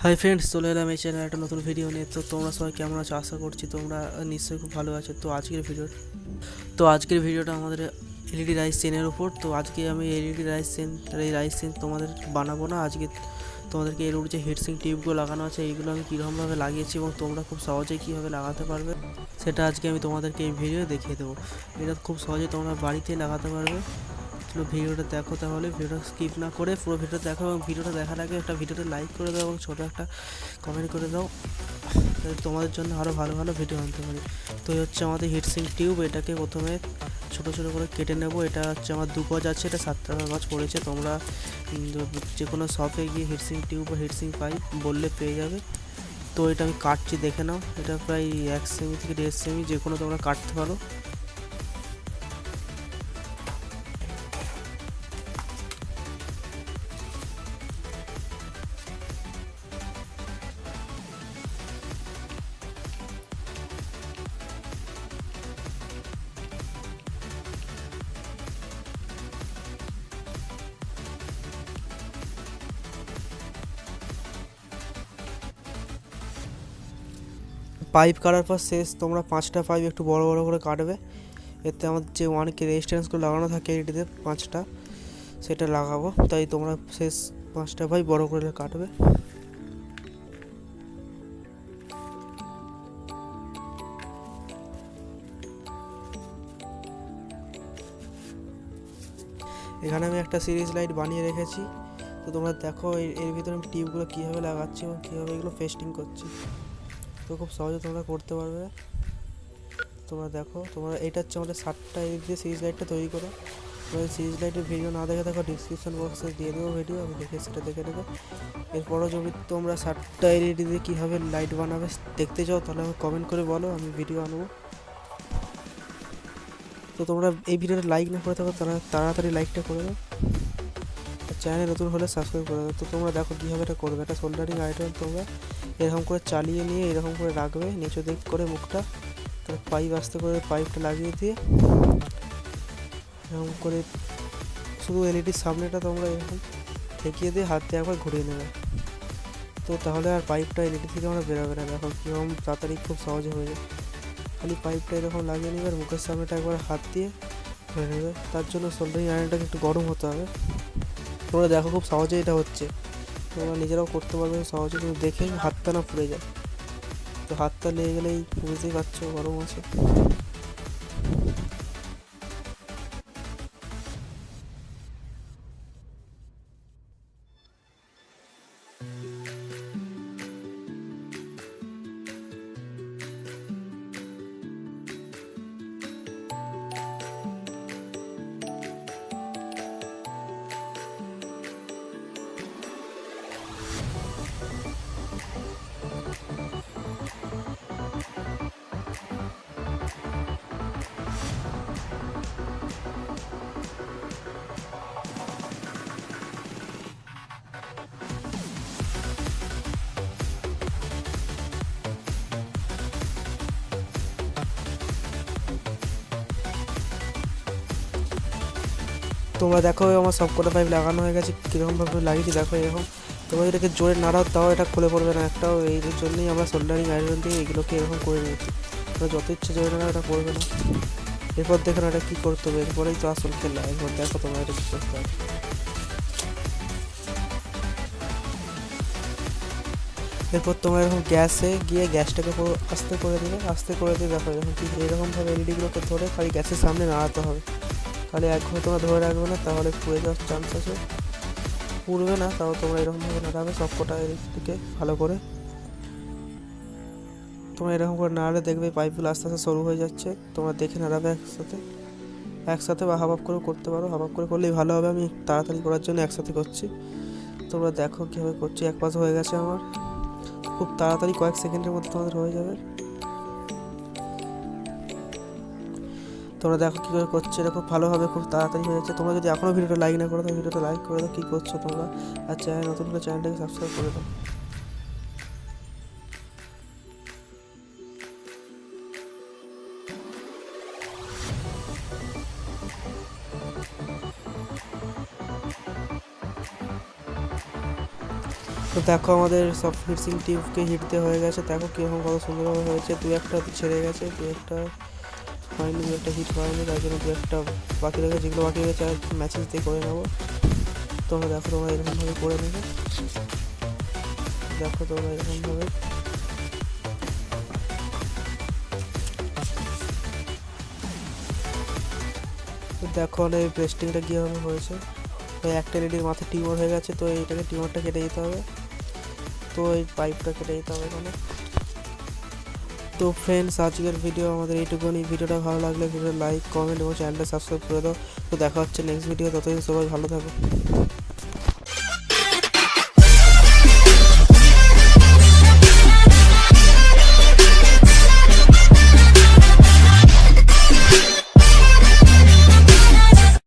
Hi friends, চলে এলাম এই চ্যানেলে একটা নতুন ভিডিও নিয়ে। তো তোমরা সবাই কেমন আছো? আশা করছি তোমরা নিশ্চয়ই খুব ভালো আছো। তো আজকের ভিডিওটা আমাদের এলইডি রাইস চেনের উপর। তো আজকে আমি এলইডি রাইস চেন, এই রাইস চেন তোমাদের বানাবো না। আজকে তোমাদেরকে এর উপর যে হিটসিং টিউবগুলো লাগানো আছে এইগুলো আমি কীরকমভাবে লাগিয়েছি এবং তোমরা খুব সহজেই কীভাবে লাগাতে পারবে সেটা আজকে আমি তোমাদেরকে এই ভিডিও দেখিয়ে দেবো। এটা খুব সহজে তোমরা বাড়িতেই লাগাতে পারবে। চলো ভিডিওটা দেখো, তাহলে ভিডিওটা স্কিপ না করে পুরো ভিডিও দেখো এবং ভিডিওটা দেখার আগে একটা ভিডিওতে লাইক করে দাও এবং ছোটো একটা কমেন্ট করে দাও, যাতে তোমাদের জন্য আরও ভালো ভালো ভিডিও আনতে পারি। তো এই হচ্ছে আমাদের হিটসিং টিউব। এটাকে প্রথমে ছোটো ছোটো করে কেটে নেব। এটা হচ্ছে আমার 2 গজ আছে, এটা 7 টাকা গজ পড়েছে। তোমরা যে কোনো শপে গিয়ে হিটসিং টিউব বা হিটসিং পাইপ বললে পেয়ে যাবে। তো এটা আমি কাটছি, দেখে নাও। এটা প্রায় 1 সেমি থেকে 1.5 সেমি যে কোনো তোমরা কাটতে পারো। পাইপ কাটার পর শেষ তোমরা 5টা পাইপ একটু বড় বড় করে কাটবে। এতে আমাদের যে 1K রেজিস্ট্যান্সগুলো লাগানো থাকে এটিতে 5টা, সেটা লাগাবো। তাই তোমরা শেষ 5টা পাইপ বড় করে কাটবে। এখানে আমি একটা সিরিজ লাইট বানিয়ে রেখেছি। তো তোমরা দেখো এর ভিতরে আমি টিউবগুলো কীভাবে লাগাচ্ছি এবং কীভাবে এগুলো পেস্টিং করছি। তো খুব সহজে তোমরা করতে পারবে। তোমরা দেখো, তোমরা এটা হচ্ছে আমাদের 7টা এদিক দিয়ে সিরিজ লাইটটা তৈরি করো। তোমরা সিরিজ লাইটের ভিডিও না দেখে থাকো, ডিসক্রিপশন বক্সে দিয়ে দেবো ভিডিও, আমি দেখে সেটা দেখে নেবে। এরপরও যদি তোমরা 7টা এলইডি দিয়ে কীভাবে লাইট বানাবে দেখতে চাও, তাহলে আমি কমেন্ট করে বলো, আমি ভিডিও আনবো। তো তোমরা এই ভিডিওটা লাইক না করে থাকো, তাড়াতাড়ি লাইকটা করে দাও। চ্যানেলে নতুন হলে সাবস্ক্রাইব করে দাও। তো তোমরা দেখো কীভাবে এটা করবে। একটা সোল্ডারিং আইটেম তোমরা এরকম করে চালিয়ে নিয়ে এরকম করে রাখবে নিচু দিক করে মুখটা। তারপর পাইপ আস্তে করে পাইপটা লাগিয়ে দিয়ে এরকম করে শুধু এলইডির সামনেটা তোমরা এরকম ঠেকিয়ে দিয়ে হাত দিয়ে একবার ঘুরিয়ে নেবে। তো তাহলে আর পাইপটা এলইডি থেকে আমরা বেরোবে না। দেখো কীরকম তাড়াতাড়ি খুব সহজে হয়ে যায়। খালি পাইপটা এরকম লাগিয়ে নেবে আর মুখের সামনেটা একবার হাত দিয়ে ধরে নেবে। তার জন্য সোল্ডারিং আয়রনটাকে একটু গরম হতে হবে। তোমরা দেখো খুব সহজে এটা হচ্ছে। তোমরা নিজেরাও করতে পারবে সহজে, কিন্তু দেখে হাতটা না পুড়ে যায়। তো হাতটা লেগে গেলেই বুঝতেই পারছো গরম আছে। তোমরা দেখো আমার সবকটা পাইপ লাগানো হয়ে গেছে। কীরকমভাবে লাগিয়েছি দেখো এরকম। তোমরা এটাকে জোরে নাড়াও, তাও এটা খুলে পড়বে না একটাও। এই জন্যই আমরা সোল্ডারিং আয়রন দিয়ে এগুলোকে এরকম করে নিয়েছি। তোমরা যত ইচ্ছে জোরে নাড়াও, এটা পড়বে না। এরপর দেখো না এটা কী করতে হবে, এরপরেই তো আসল খেলা। এরপর দেখো তোমরা এটা কী করতে হবে। এরপর তোমরা এরকম গ্যাসে গিয়ে গ্যাসটাকে পুরো আস্তে করে দেবে। আস্তে করে দিয়ে দেখো এরকম কি এরকমভাবে এলইডিগুলোকে ধরে খালি গ্যাসের সামনে নাড়াতে হবে। তাহলে একভাবে তোমরা ধরে রাখবে না, তাহলে পুড়ে যাওয়ার চান্স আছে। পুড়বে না, তাও তোমরা এরকমভাবে নাড়াবে সবকটা এদিকে ভালো করে। তোমরা এরকম করে নাড়ালে দেখবে পাইপগুলো আস্তে আস্তে সরু হয়ে যাচ্ছে। তোমরা দেখে নাড়াবে একসাথে বা হাফ হাফ করে করতে পারো। হাফ হাফ করে করলেই ভালো হবে। আমি তাড়াতাড়ি করার জন্য একসাথে করছি। তোমরা দেখো কীভাবে করছি। এক পাশ হয়ে গেছে আমার। খুব তাড়াতাড়ি কয়েক সেকেন্ডের মধ্যে তোমাদের হয়ে যাবে। তোমরা দেখো কী করে করছে, এটা খুব ভালোভাবে খুব তাড়াতাড়ি হয়ে যাচ্ছে। তোমরা যদি এখনও ভিডিওটা লাইক না করো, তাহলে ভিডিওটা লাইক করে দাও। কী করছো তোমরা? আর চ্যানেল নতুন হলে চ্যানেলটাকে সাবস্ক্রাইব করে দাও। তো দেখো আমাদের সব ফিক্সিং টিউবকে হিট দেওয়া হয়ে গেছে, দেখো কীরকম কত সুন্দরভাবে হয়েছে। দু একটা ছেড়ে গেছে, দু একটা হয়নি, দু একটা হিট হয়নি, তার জন্য দু একটা বাকি রয়েছে। যেগুলো বাকি রয়েছে আর ম্যাচেস দিয়ে করে নেবো। তোমরা দেখো, তোমরা এরকমভাবে করে নেবে, দেখো তোমরা এরকমভাবে। দেখো এই ব্রেস্টিংটা কীভাবে হয়েছে। তো একটা এলইডির মাথায় টিউমার হয়ে গেছে, তো এইটাকে টিউমারটা কেটে দিতে হবে। তো এই পাইপটা কেটে দিতে হবে এখানে। তো ফ্রেন্ডস, আজকের ভিডিও আমাদের এইটুকুনি। ভিডিওটা ভালো লাগলে ভিডিও লাইক, কমেন্ট এবং চ্যানেলটা সাবস্ক্রাইব করে দাও। তো দেখা হচ্ছে নেক্সট ভিডিও, ততদিন সবাই ভালো থাকো।